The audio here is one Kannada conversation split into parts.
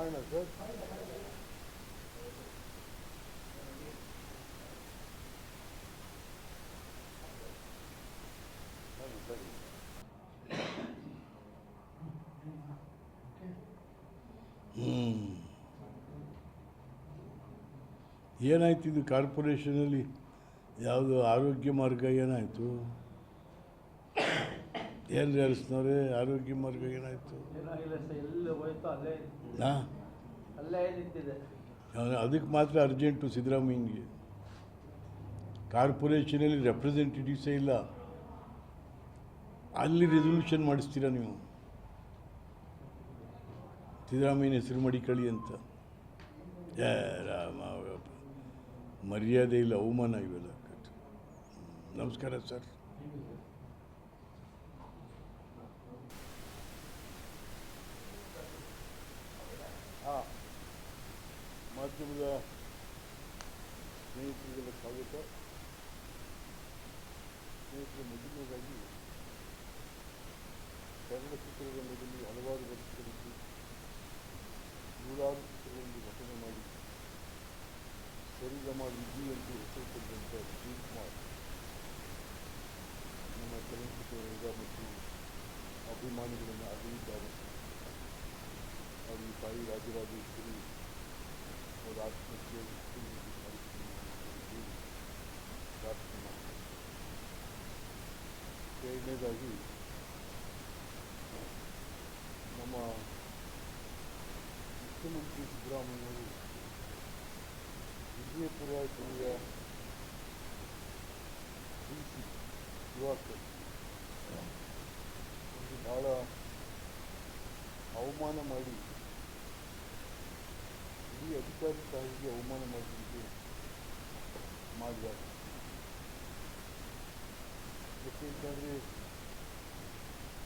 ಮಾಡೋಣ ಸರ್. ಸರಿ ಏನಾಯ್ತು ಇದು ಕಾರ್ಪೊರೇಷನಲ್ಲಿ ಯಾವುದು ಆರೋಗ್ಯ ಮಾರ್ಗ ಏನಾಯಿತು? ಏನು ಅರಸ್ನವ್ರೆ ಆರೋಗ್ಯ ಮಾರ್ಗ ಏನಾಯಿತು? ಅದಕ್ಕೆ ಮಾತ್ರ ಅರ್ಜೆಂಟು ಸಿದ್ದರಾಮಯ್ಯನಿಗೆ. ಕಾರ್ಪೊರೇಷನಲ್ಲಿ ರೆಪ್ರೆಸೆಂಟೇಟಿವ್ಸೇ ಇಲ್ಲ, ಅಲ್ಲಿ ರೆಸಲ್ಯೂಷನ್ ಮಾಡಿಸ್ತೀರಾ ನೀವು ಸಿದ್ದರಾಮಯ್ಯನ ಹೆಸರು ಮಡಿಕಳಿ ಅಂತ. ರಾಮ ಮರ್ಯಾದೆ ಇಲ್ಲ, ಅವಮಾನ ಇವೆಲ್ಲ. ನಮಸ್ಕಾರ ಸರ್. ಮಾಧ್ಯಮದ ಸ್ನೇಹಿತರಿಗೆಲ್ಲ ಸ್ವಾಗತ. ಸ್ನೇಹಿತರೆ, ಮೊದಲನೇದಾಗಿ ಕನ್ನಡ ಚಿತ್ರರಂಗದಲ್ಲಿ ಹಲವಾರು ವರ್ಷಗಳಲ್ಲಿ ನೂರಾರು ಚಿತ್ರಗಳಲ್ಲಿ ನಟನೆ ಮಾಡಿ ಸರಿಗಮ ವಿಜಿ ಎಂದು ಹೆಸರು ಪಡೆದಂಥ ವಿಜಯ್ ಕುಮಾರ್ ನಮ್ಮ ಚಲನಚಿತ್ರರಂಗ ಮತ್ತು ಅಭಿಮಾನಿಗಳನ್ನು ಅಗಲಿದ್ದಾರೆ. ಅವರಿಗೆ ತಾಯಿ ರಾಜರಾಜೇಶ್ವರಿ ಅವರ ಆತ್ಮಹತ್ಯೆ ಪ್ರಾರ್ಥನೆ ಮಾಡ್ತಾರೆ. ಎರಡನೇದಾಗಿ ನಮ್ಮ ಮುಖ್ಯಮಂತ್ರಿ ಸಿದ್ದರಾಮಯ್ಯವರು ವಿಜಯಪುರ ಜಿಲ್ಲೆಯ ಡಿಸಿ ದಿವಾಕರ್ ಒಂದು ಭಾಳ ಅವಮಾನ ಮಾಡಿ, ಇಡೀ ಅಧಿಕಾರಿ ಸಾಹಿಗೆ ಅವಮಾನ ಮಾಡೋದಕ್ಕೆ ಮಾಡಿದ್ದಾರೆ. ಯಾಕೆಂತಂದರೆ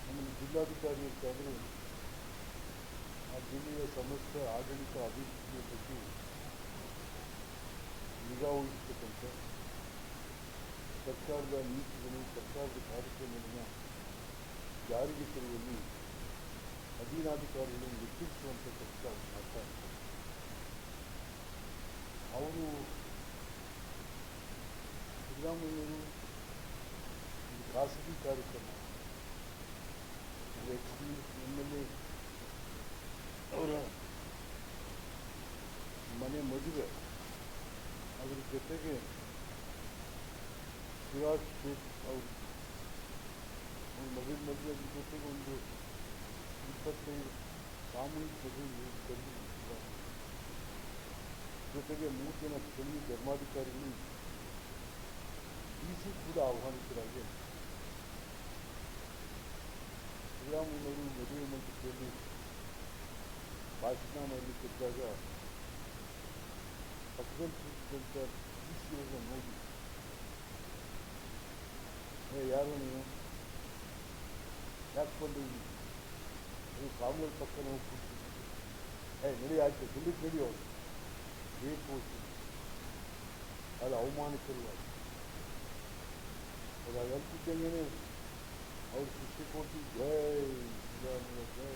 ನಮ್ಮಲ್ಲಿ ಜಿಲ್ಲಾಧಿಕಾರಿ ಅಂತಂದರೆ ಆ ಜಿಲ್ಲೆಯ ಸಮಸ್ತ ಆಡಳಿತ ಅಭಿವೃದ್ಧಿಯ ಬಗ್ಗೆ ನಿಗಾ ವಹಿಸತಕ್ಕಂಥ ಸರ್ಕಾರದ ನೀತಿಗಳು, ಸರ್ಕಾರದ ಕಾರ್ಯಕ್ರಮಗಳನ್ನು ಜಾರಿಗೆ ತರುವಲ್ಲಿ ಅಧೀನಾಧಿಕಾರಿಗಳನ್ನು ಎಚ್ಚರಿಸುವಂಥ ಕೆಲಸ ಮಾಡ್ತಾರೆ. ಅವರು ಸಿದ್ದರಾಮಯ್ಯವರು ಒಂದು ಖಾಸಗಿ ಕಾರ್ಯಕ್ರಮ, ಎಮ್ಮೆಲ್ಯೆ ಅವರ ಮನೆ ಮದುವೆ, ಅದರ ಜೊತೆಗೆ ಶಿವರಾಜ್ ಶೇಖ್ ಅವರು ಮದುವೆ ಜೊತೆಗೆ ಒಂದು 25 ಸಾಮೂಹಿಕ ಮದುವೆ ಜೊತೆಗೆ 3 ಜನ ಸ್ಥಳೀಯ ಧರ್ಮಾಧಿಕಾರಿಗಳು ಡಿಸಿ ಕೂಡ ಆಹ್ವಾನಿತರಾಗಿ ಸಿದ್ದರಾಮಯ್ಯವರು ಮದುವೆ ಮಂಟಪದಲ್ಲಿ ಭಾಷಣ ಮಾಡಲಿಕ್ಕಿದ್ದಾಗ ಪಕ್ಕದಲ್ಲಿ ಕೂತಿದ್ದಂಥ ಡಿಸಿಯವರನ್ನ ನೋಡಿ, ಯಾರು ನೀವು ಯಾಕೆ ಬಂದಿದ್ದೀವಿ, ನೀವು ಕಾಮೂಲ್ ಪಕ್ಕ ನಾವು ಕೂತಿದ್ದೀವಿ, ನಡಿ ಆಯ್ತು ದಿಲ್ಲಿಗೆ ನಡಿ ಅವರು ಬೇಕು ಅದು ಅವಮಾನಿಸಲ್ವಾಗಿ. ಅದು ಅದಂತಿದ್ದಂಗೆ ಅವ್ರು ಶಿಕ್ಷೆ ಕೊಟ್ಟು ಜೈ ಸಿದ್ದರಾಮಯ್ಯ ಜೈ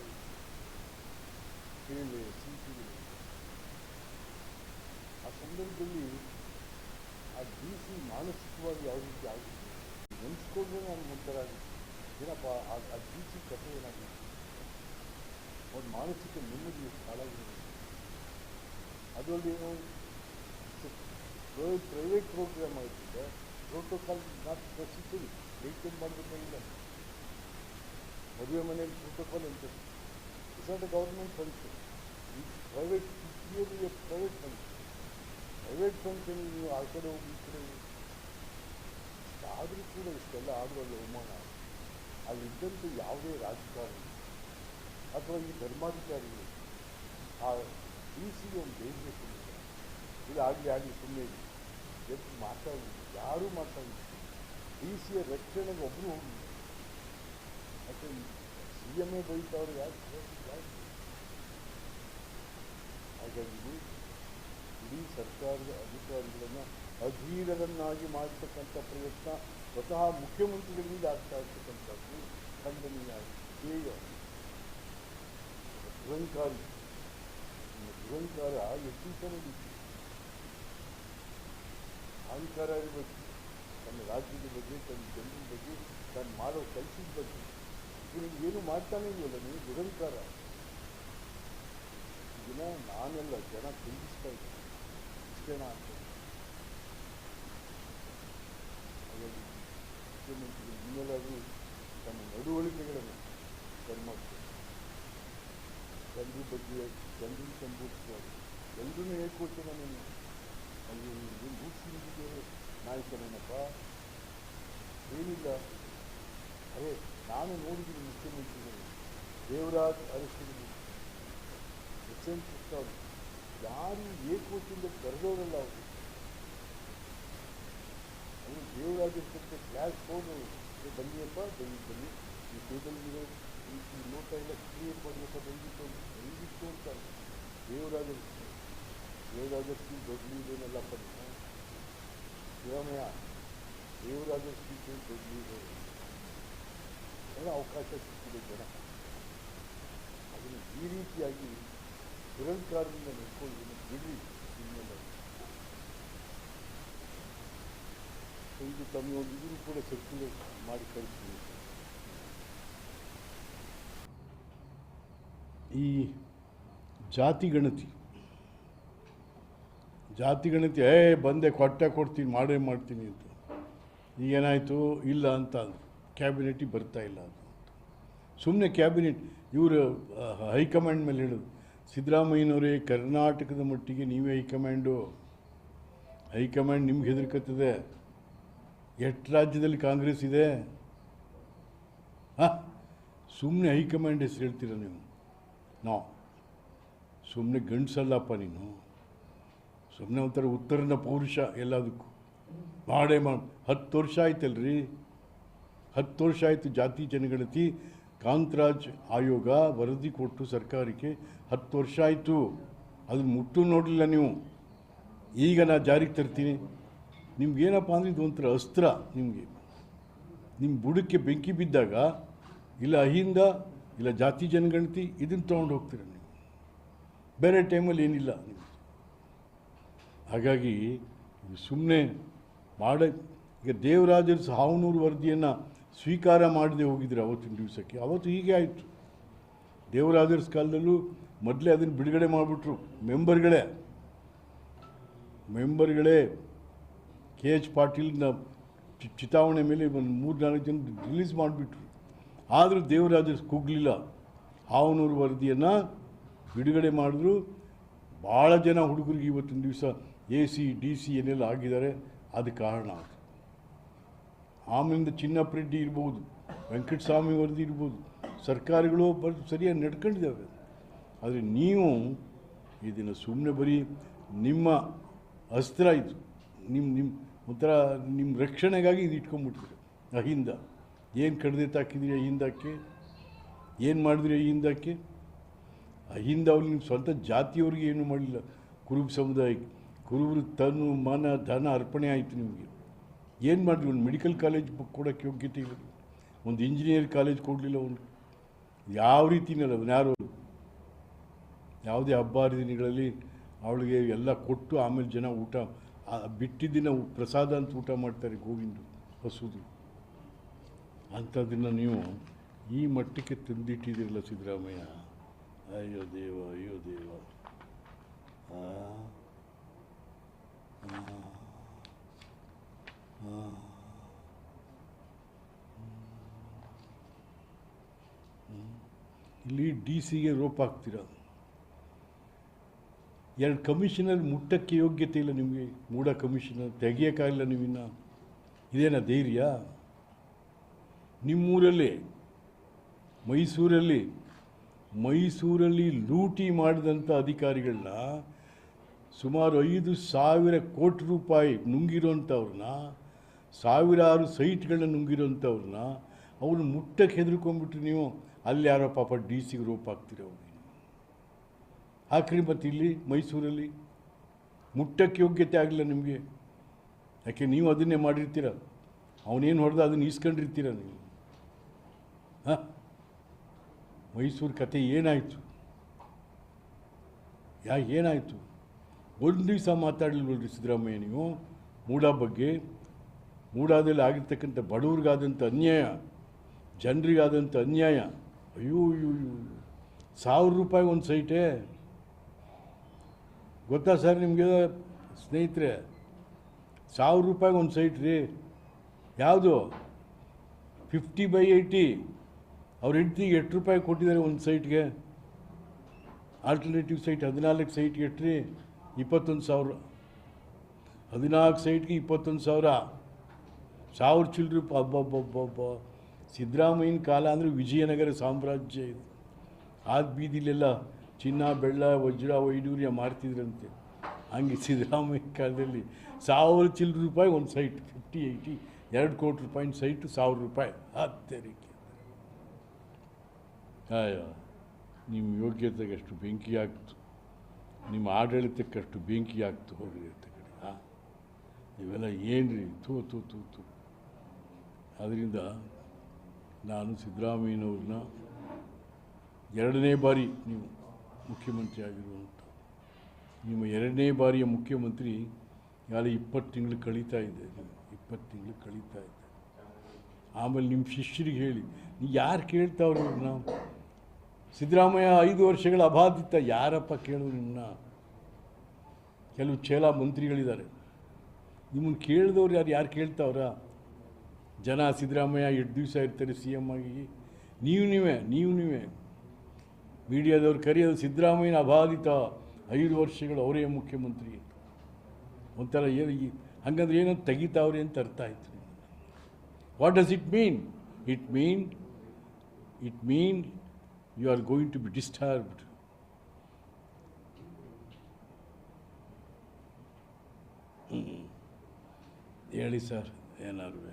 ಕೇಳಿ ಸಿಂಪಿಗೆ. ಆ ಸಂದರ್ಭದಲ್ಲಿ ಆ ಡಿಸಿ ಮಾನಸಿಕವಾಗಿ ಯಾವ ರೀತಿ ಆಗಿದೆ ನೆನೆಸ್ಕೊಂಡ್ರೆ ನಾನು ಒಂಥರ ಏನಪ್ಪ ಆ ಡಿಸಿ ಕಥೆ ಏನಾಗಿದೆ, ಒಂದು ಮಾನಸಿಕ ನೆಮ್ಮದಿ ಹಾಳಾಗಿದೆ. ಅದರಲ್ಲಿ ಏನು ಪ್ರೈವೇಟ್ ಪ್ರೋಗ್ರಾಮ್ ಆಗಿದ್ದೆ, ಪ್ರೋಟೋಕಾಲ್ ನಾಟ್ ಪ್ರಸಿದ್ಧಿ ಮೇಂಟೈನ್ ಮಾಡಬೇಕಾಗಿಲ್ಲ. ಮದುವೆ ಮನೆಯಲ್ಲಿ ಪ್ರೋಟೋಕಾಲ್ ಅಂತ it's not A government function, private private function. Private function ನೀವು ಆ ಕಡೆ ಹೋಗಿ ಈ ಕಡೆ ಹೋಗಿ ಆದರೂ ಕೂಡ ಇಷ್ಟೆಲ್ಲ ಆಡುವಲ್ಲಿ ಅವಮಾನ. ಅಲ್ಲಿದ್ದಂಥ ಯಾವುದೇ ರಾಜಕಾರಣಿ ಅಥವಾ ಈ ಧರ್ಮಾಧಿಕಾರಿಗಳು ಆ ಡಿ ಸಿಗೆ ಒಂದು ಬೇಡಿಕೆ ಕೊಟ್ಟಿದ್ದಾರೆ, ಇದು ಆಗಲಿ ಸುಮ್ಮನೆ ಇದೆ ಎಷ್ಟು ಮಾತಾಡಿ, ಯಾರೂ ಮಾತಾಡಿಲ್ಲ. ಡಿ ಸಿಯ ರಕ್ಷಣೆಗೆ ಒಬ್ಬರು ಹೋಗಿಲ್ಲ. ಮತ್ತು ಸಿ ಎಮ್ ಎ ಬೈತವ್ರು ಯಾಕೆ? ಹಾಗಾಗಿ ಇಡೀ ಸರ್ಕಾರದ ಅಧಿಕಾರಿಗಳನ್ನು ಅಧೀರರನ್ನಾಗಿ ಮಾಡತಕ್ಕಂಥ ಪ್ರಯತ್ನ ಸ್ವತಃ ಮುಖ್ಯಮಂತ್ರಿಗಳಿಂದ ಆಗ್ತಾ ಇರ್ತಕ್ಕಂಥದ್ದು ಖಂಡನೀಯ. ಹೇಗೆ ಅಹಂಕಾರಿ ದುರಂಕಾರ ಎಷ್ಟು ದಿವಸ ನಡೀತು. ಅಹಂಕಾರ ಇರಬೇಕು ತನ್ನ ರಾಜ್ಯದ ಬಗ್ಗೆ, ತನ್ನ ಜನರ ಬಗ್ಗೆ, ತಾನು ಮಾಡೋ ಕೆಲಸದ ಬಗ್ಗೆ. ಇದನ್ನು ಏನು ಮಾಡ್ತಾನೆ ಇಲ್ವಲ್ಲ ನೀವು, ದುರಂಕಾರ. ಇದನ್ನ ನಾನೆಲ್ಲ ಜನ ಖಂಡಿಸ್ತಾ ಇದ್ದೀನಿ ಇಷ್ಟೇನ ಅಂತ. ಹಾಗಾಗಿ ಮುಖ್ಯಮಂತ್ರಿಗಳು ಇನ್ನೆಲ್ಲಾದರೂ ತಮ್ಮ ನಡವಳಿಕೆಗಳನ್ನು ಸರಿ ಮಾಡ್ತಾರೆ. ಜನರ ಬಗ್ಗೆ, ಜನರನ್ನು ಸಂಬೋಧಿಸುವಾಗ ಎಲ್ಲರೂ ಹೇಳ್ಕೊಳ್ತೇನೆ ನಾನು. ಅಲ್ಲಿ ಮೂರ್ತಿಗೆ ನಾಯಕನೇನಪ್ಪ ಏನಿಲ್ಲ. ಅದೇ ನಾನು ನೋಡಿದ್ದೀನಿ ಮುಖ್ಯಮಂತ್ರಿಗಳು ದೇವರಾಜ್ ಅರಸಿದ್ರು, ಎಸ್.ಎನ್. ಕೃಷ್ಣ ಯಾರು ಏಕವಚನದಿಂದ ಕರೆದವರಲ್ಲ ಅವರು. ಅವರು ದೇವರಾಜ್ ಅರಸಕ್ಕೆ ಕ್ಲಾಸ್ ಹೋದ್ರು, ಬನ್ನಿಯಪ್ಪ ಬನ್ನಿ ಈ ಟೇಬಲ್ಗೆ ಈ ನೋಟ ಎಲ್ಲ ಕ್ಲಿಯರ್ ಮಾಡಬೇಕ ದಯವಿಟ್ಟು ಅಂತ. ದೇವರಾಜ ದೇವರಾಜರ್ಸಿ ದೊಡ್ಡಲಿದೇನಲ್ಲಪ್ಪ ನೀವು, ಶಿವಮಯ ದೇವರಾಜರ್ಸಿ ದೊಡ್ಡಲಿದೆ ಎಲ್ಲ ಅವಕಾಶ ಸಿಕ್ಕಿದೆ ಜನ. ಅದನ್ನು ಈ ರೀತಿಯಾಗಿ ದುರಂಕಾರದಿಂದ ನಡ್ಕೊಳ್ಳೋದನ್ನು ಬಿಡಿ. ಇನ್ನೆಲ್ಲ ಇದು ತಮ್ಮ ಒಂದು ಇದನ್ನು ಕೂಡ ಸರ್ಕ್ಯುಲೇಟ್ ಮಾಡಿ ಕಳಿಸ್ತೀವಿ. ಈ ಜಾತಿ ಗಣತಿ ಬಂದೆ ಕೊಡ್ತೀನಿ ಮಾಡೇ ಮಾಡ್ತೀನಿ ಅಂತ ಈಗೇನಾಯಿತು ಇಲ್ಲ ಅಂತ ಕ್ಯಾಬಿನೆಟಿಗೆ ಬರ್ತಾ ಇಲ್ಲ ಅದು. ಸುಮ್ಮನೆ ಕ್ಯಾಬಿನೆಟ್ ಇವರು ಹೈಕಮಾಂಡ್ ಮೇಲೆ ಹೇಳೋದು, ಸಿದ್ದರಾಮಯ್ಯನವರೇ ಕರ್ನಾಟಕದ ಮಟ್ಟಿಗೆ ನೀವೇ ಹೈಕಮಾಂಡ್ ನಿಮ್ಗೆ ಹೆದರ್ಕತ್ತದೆ. ಎಷ್ಟು ರಾಜ್ಯದಲ್ಲಿ ಕಾಂಗ್ರೆಸ್ ಇದೆ? ಸುಮ್ಮನೆ ಹೈಕಮಾಂಡ್ ಹೆಸರು ಹೇಳ್ತೀರ ನೀವು. ನಾವು ಸುಮ್ಮನೆ ಗಂಡಸಲ್ಲಪ್ಪ ನೀನು, ಸುಮ್ಮನೆ ಒಂಥರ ಉತ್ತರನ ಪೌರುಷ ಎಲ್ಲದಕ್ಕೂ ಮಾಡೇ 10 ವರ್ಷ ಆಯ್ತಲ್ರಿ, 10 ವರ್ಷ ಆಯಿತು ಜಾತಿ ಜನಗಣತಿ ಕಾಂತರಾಜ್ ಆಯೋಗ ವರದಿ ಕೊಟ್ಟು ಸರ್ಕಾರಕ್ಕೆ 10 ವರ್ಷ ಆಯಿತು. ಅದನ್ನು ಮುಟ್ಟು ನೋಡಲಿಲ್ಲ ನೀವು. ಈಗ ನಾನು ಜಾರಿಗೆ ತರ್ತೀನಿ. ನಿಮ್ಗೇನಪ್ಪ ಅಂದರೆ ಇದು ಒಂಥರ ಅಸ್ತ್ರ. ನಿಮ್ಮ ಬುಡಕ್ಕೆ ಬೆಂಕಿ ಬಿದ್ದಾಗ ಇಲ್ಲ ಅಹಿಂದ ಇಲ್ಲ ಜಾತಿ ಜನಗಣತಿ ಇದನ್ನು ತೊಗೊಂಡು ಹೋಗ್ತೀರ ನೀವು. ಬೇರೆ ಟೈಮಲ್ಲಿ ಏನಿಲ್ಲ ನೀವು. ಹಾಗಾಗಿ ಸುಮ್ಮನೆ ಈಗ ದೇವರಾಜರ್ಸ್ ಹಾವನೂರು ವರದಿಯನ್ನು ಸ್ವೀಕಾರ ಮಾಡದೆ ಹೋಗಿದ್ರೆ ಅವತ್ತಿನ ದಿವಸಕ್ಕೆ, ಅವತ್ತು ಹೀಗೆ ಆಯಿತು. ದೇವರಾಜರ್ಸ್ ಕಾಲದಲ್ಲೂ ಮೊದಲೇ ಅದನ್ನು ಬಿಡುಗಡೆ ಮಾಡಿಬಿಟ್ರು. ಮೆಂಬರ್ಗಳೇ KH ಪಾಟೀಲ್ನ ಚಿತಾವಣೆ ಮೇಲೆ ಒಂದು 3-4 ಜನ ರಿಲೀಸ್ ಮಾಡಿಬಿಟ್ರು. ಆದರೂ ದೇವರಾಜರ್ಸ್ ಕುಗ್ಲಿಲ್ಲ. ಹಾವನೂರು ವರದಿಯನ್ನು ಬಿಡುಗಡೆ ಮಾಡಿದ್ರು. ಭಾಳ ಜನ ಹುಡುಗರಿಗೆ ಇವತ್ತಿನ ದಿವಸ AC DC ಏನೆಲ್ಲ ಆಗಿದ್ದಾರೆ. ಅದು ಕಾರಣ ಅದು. ಆಮೇಲಿಂದ ಚಿನ್ನಪ್ಪರೆಡ್ಡಿ ಇರ್ಬೋದು, ವೆಂಕಟಸ್ವಾಮಿ ವರದಿ ಇರ್ಬೋದು, ಸರ್ಕಾರಗಳು ಸರಿಯಾಗಿ ನಡ್ಕೊಂಡಿದ್ದಾವೆ. ಆದರೆ ನೀವು ಇದನ್ನು ಸುಮ್ಮನೆ ಬರೀ ನಿಮ್ಮ ಅಸ್ತ್ರ ಇದು, ಒಂಥರ ನಿಮ್ಮ ರಕ್ಷಣೆಗಾಗಿ ಇದು ಇಟ್ಕೊಂಡ್ಬಿಟ್ಟಿದ್ರು. ಅಹಿಂದ ಏನು ಕಡ್ದೆ ತಾಕಿದ್ರಿ ಅಹಿಂದಕ್ಕೆ? ಏನು ಮಾಡಿದ್ರಿ ಅಹಿಂದಕ್ಕೆ? ಅಹಿಂದ ಅವ್ರು ನಿಮ್ಮ ಸ್ವಂತ ಜಾತಿಯವ್ರಿಗೆ ಏನೂ ಮಾಡಲಿಲ್ಲ. ಕುರುಬ ಸಮುದಾಯಕ್ಕೆ ಕುರುಬರು ತನ್ನ ಮನ ಧನ ಅರ್ಪಣೆ ಆಯಿತು ನಿಮಗೆ. ಏನು ಮಾಡಿದ್ರಿ? ಒಂದು ಮೆಡಿಕಲ್ ಕಾಲೇಜ್ ಕೊಡೋಕ್ಕೆ ಯೋಗ್ಯತೆ ಇಲ್ಲ, ಒಂದು ಇಂಜಿನಿಯರ್ ಕಾಲೇಜ್ ಕೊಡಲಿಲ್ಲ. ಒಂದು ಯಾವ ರೀತಿನಲ್ಲ ಯಾರು ಯಾವುದೇ ಹಬ್ಬ ಹರಿದಿನಗಳಲ್ಲಿ ಅವಳಿಗೆ ಎಲ್ಲ ಕೊಟ್ಟು ಆಮೇಲೆ ಜನ ಊಟ ಬಿಟ್ಟಿದ್ದಿನ ಪ್ರಸಾದ ಅಂತ ಊಟ ಮಾಡ್ತಾರೆ, ಗೋವಿಂದು ಹಸುದು. ಅಂಥದ್ದನ್ನು ನೀವು ಈ ಮಟ್ಟಕ್ಕೆ ತಂದಿಟ್ಟಿದ್ದೀರಲ್ಲ ಸಿದ್ದರಾಮಯ್ಯ. ಅಯ್ಯೋ ದೇವ, ಅಯ್ಯೋ ದೇವ. ಇಲ್ಲಿ DC ರೋಪ್ ಹಾಕ್ತೀರ. 2 ಕಮಿಷನರ್ ಮುಟ್ಟಕ್ಕೆ ಯೋಗ್ಯತೆ ಇಲ್ಲ ನಿಮಗೆ. ಮೂಡ ಕಮಿಷನರ್ ತೆಗಿಯೋಕ್ಕಾಗಿಲ್ಲ ನೀವಿನ್ನ. ಇದೇನ ಧೈರ್ಯ? ನಿಮ್ಮೂರಲ್ಲೇ ಮೈಸೂರಲ್ಲಿ ಲೂಟಿ ಮಾಡಿದಂಥ ಅಧಿಕಾರಿಗಳನ್ನ ಸುಮಾರು 5,000 ಕೋಟಿ ರೂಪಾಯಿ ನುಂಗಿರೋಂಥವ್ರನ್ನ, ಸಾವಿರಾರು ಸೈಟ್ಗಳನ್ನ ನುಂಗಿರೋಂಥವ್ರನ್ನ ಅವ್ರನ್ನ ಮುಟ್ಟಕ್ಕೆ ಹೆದರ್ಕೊಂಡ್ಬಿಟ್ರು ನೀವು. ಅಲ್ಲಿ ಯಾರೋ ಪಾಪ DC ರೋಪ್ ಹಾಕ್ತೀರ ಅವ್ರಿಗೆ. ಹಾಕ್ರಿ. ಮತ್ತು ಇಲ್ಲಿ ಮೈಸೂರಲ್ಲಿ ಮುಟ್ಟಕ್ಕೆ ಯೋಗ್ಯತೆ ಆಗಲಿಲ್ಲ ನಿಮಗೆ. ಯಾಕೆ ನೀವು ಅದನ್ನೇ ಮಾಡಿರ್ತೀರ. ಅವನೇನು ಹೊಡೆದ ಅದನ್ನು ಈಸ್ಕೊಂಡಿರ್ತೀರ ನೀವು. ಮೈಸೂರು ಕತೆ ಏನಾಯಿತು? ಏನಾಯಿತು? ಒಂದು ದಿವಸ ಮಾತಾಡಲಿಲ್ವಲ್ರಿ ಸಿದ್ದರಾಮಯ್ಯ ನೀವು ಮೂಡಾ ಬಗ್ಗೆ? ಮೂಡಾದಲ್ಲಿ ಆಗಿರ್ತಕ್ಕಂಥ ಬಡವ್ರಿಗಾದಂಥ ಅನ್ಯಾಯ, ಜನರಿಗಾದಂಥ ಅನ್ಯಾಯ, ಅಯ್ಯೋ ಅಯ್ಯೋ ಅಯ್ಯೋ, 1000 ರೂಪಾಯಿ ಒಂದು ಸೈಟೇ ಗೊತ್ತಾ ಸರ್ ನಿಮಗೆ ಸ್ನೇಹಿತರೆ? 1000 ರೂಪಾಯಿಗೆ ಒಂದು ಸೈಟ್ ರೀ. ಯಾವುದು 50/80? ಅವ್ರ ಹೆಂಡ್ತಿಗೆ 8 ರೂಪಾಯಿ ಕೊಟ್ಟಿದ್ದಾರೆ ಒಂದು ಸೈಟ್ಗೆ. ಆಲ್ಟರ್ನೇಟಿವ್ ಸೈಟ್ 14 ಸೈಟ್ಗೆ ಎಟ್ರಿ 21,000. 14 ಸೈಟ್ಗೆ 21,000. 1000 ಚಿಲ್ಲರೆ ಹಬ್ಬ. ಸಿದ್ದರಾಮಯ್ಯನ ಕಾಲ ಅಂದರೆ ವಿಜಯನಗರ ಸಾಮ್ರಾಜ್ಯ ಇದು. ಆದ ಬೀದಿಲೆಲ್ಲ ಚಿನ್ನ ಬೆಳ್ಳ ವಜ್ರ ವೈಡೂರ್ಯ ಮಾರ್ತಿದ್ರಂತೆ. ಹಂಗೆ ಸಿದ್ದರಾಮಯ್ಯ ಕಾಲದಲ್ಲಿ 1000 ಚಿಲ್ಲರೆ ರೂಪಾಯಿ ಒಂದು ಸೈಟ್, 50/80 2 ಕೋಟಿ ರೂಪಾಯಿನ ಸೈಟು 1000 ರೂಪಾಯಿ. ತೆರಿಗೆ ಅಯ್ಯೋ, ನಿಮ್ಮ ಯೋಗ್ಯತೆಗೆ ಅಷ್ಟು ಬೆಂಕಿ ಆಗ್ತು, ನಿಮ್ಮ ಆಡಳಿತಕ್ಕಷ್ಟು ಬೆಂಕಿ ಆಗ್ತು. ಹೋಗ್ರಿ ಅಂತ ಕಡೆ ಇವೆಲ್ಲ ಏನು ರೀ? ತೂ. ಅದರಿಂದ ನಾನು ಸಿದ್ದರಾಮಯ್ಯನವ್ರನ್ನ 2ನೇ ಬಾರಿ ನೀವು ಮುಖ್ಯಮಂತ್ರಿ ಆಗಿರುವಂಥ, ನಿಮ್ಮ 2ನೇ ಬಾರಿಯ ಮುಖ್ಯಮಂತ್ರಿ ಯಾರು 20 ತಿಂಗಳು ಕಳೀತಾ ಇದೆ. ನೀವು 20 ತಿಂಗಳು ಕಳೀತಾ ಇದೆ. ಆಮೇಲೆ ನಿಮ್ಮ ಶಿಷ್ಯರಿಗೆ ಹೇಳಿ, ನೀವು ಯಾರು ಕೇಳ್ತಾವ್ರಿ ಇವ್ರನ್ನ? ಸಿದ್ದರಾಮಯ್ಯ 5 ವರ್ಷಗಳ ಅಬಾಧಿತ, ಯಾರಪ್ಪ ಕೇಳೋರು ನಿಮ್ಮನ್ನ? ಕೆಲವು ಚೇಲ ಮಂತ್ರಿಗಳಿದ್ದಾರೆ, ನಿಮ್ಮನ್ನು ಕೇಳಿದವ್ರು ಯಾರು ಕೇಳ್ತಾವ್ರ? ಜನ ಸಿದ್ದರಾಮಯ್ಯ 8 ದಿವಸ ಇರ್ತಾರೆ CM ಆಗಿ. ನೀವೇ ಮೀಡಿಯಾದವ್ರು ಕರೆಯೋದು ಸಿದ್ದರಾಮಯ್ಯನ ಅಬಾಧಿತ 5 ವರ್ಷಗಳು ಅವರೇ ಮುಖ್ಯಮಂತ್ರಿ ಅಂತ. ಒಂಥರ ಏನು ಹಂಗಂದ್ರೆ ಏನೋ ತೆಗಿತಾವ್ರಿ ಅಂತ ಅರ್ಥ ಆಯ್ತು. What does it mean? It mean you are going to be disturbed. ಹೇಳಿ ಸರ್ ಏನಾದ್ರು.